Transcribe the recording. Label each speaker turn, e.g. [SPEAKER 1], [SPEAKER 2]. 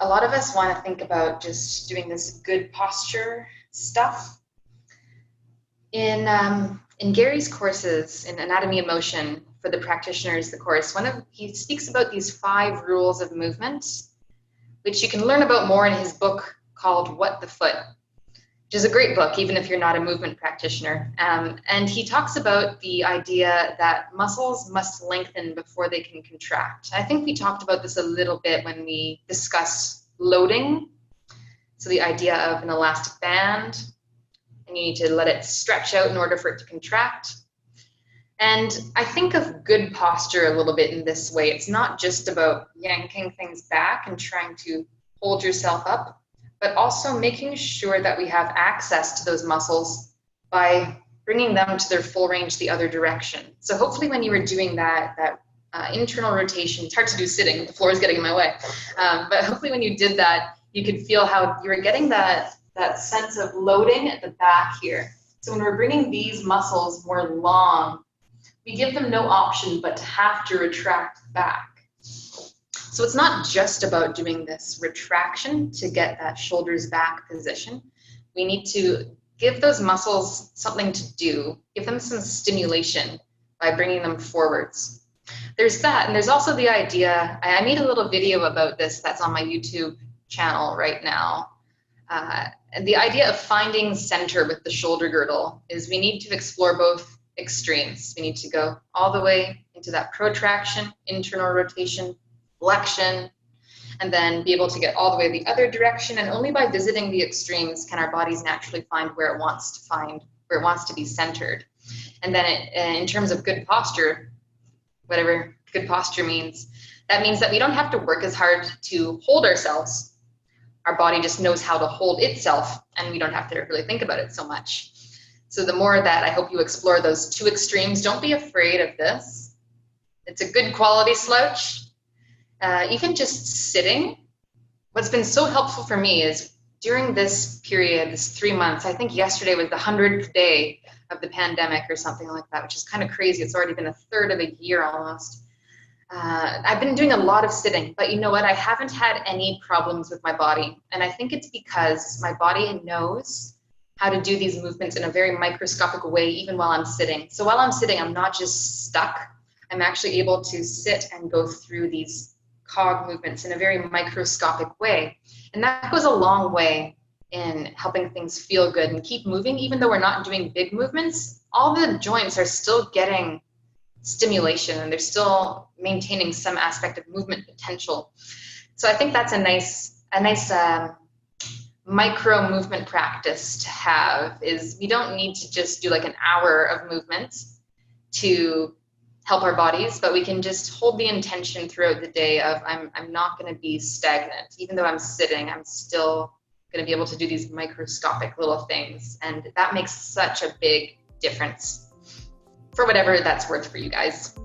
[SPEAKER 1] a lot of us want to think about just doing this good posture stuff. In Gary's courses in Anatomy of Motion for the practitioners, the course, he speaks about these 5 rules of movement, which you can learn about more in his book called What the Foot, which is a great book, even if you're not a movement practitioner. And he talks about the idea that muscles must lengthen before they can contract. I think we talked about this a little bit when we discussed loading. So the idea of an elastic band, and you need to let it stretch out in order for it to contract. And I think of good posture a little bit in this way. It's not just about yanking things back and trying to hold yourself up, but also making sure that we have access to those muscles by bringing them to their full range the other direction. So hopefully when you were doing that internal rotation, it's hard to do sitting, the floor is getting in my way, but hopefully when you did that, you could feel how you were getting that sense of loading at the back here. So when we're bringing these muscles more long, we give them no option but to have to retract back. So it's not just about doing this retraction to get that shoulders back position. We need to give those muscles something to do, give them some stimulation by bringing them forwards. There's that, and there's also the idea, I made a little video about this that's on my YouTube channel right now. And the idea of finding center with the shoulder girdle is we need to explore both extremes. We need to go all the way into that protraction, internal rotation, flexion, and then be able to get all the way the other direction. And only by visiting the extremes can our bodies naturally find where it wants to be centered. And then in terms of good posture, whatever good posture means, that means that we don't have to work as hard to hold ourselves. Our body just knows how to hold itself, and we don't have to really think about it so much. So the more that I hope you explore those 2 extremes, don't be afraid of this. It's a good quality slouch. Even just sitting, what's been so helpful for me is during this period, this 3 months, I think yesterday was the 100th day of the pandemic or something like that, which is kind of crazy. It's already been a third of a year almost. I've been doing a lot of sitting, but you know what? I haven't had any problems with my body. And I think it's because my body knows how to do these movements in a very microscopic way, even while I'm sitting. So while I'm sitting, I'm not just stuck. I'm actually able to sit and go through these cog movements in a very microscopic way. And that goes a long way in helping things feel good and keep moving. Even though we're not doing big movements, all the joints are still getting stimulation and they're still maintaining some aspect of movement potential. So I think that's a nice micro movement practice to have. Is we don't need to just do like an hour of movement to help our bodies, but we can just hold the intention throughout the day of I'm not going to be stagnant. Even though I'm sitting, I'm still going to be able to do these microscopic little things, and that makes such a big difference for whatever that's worth for you guys.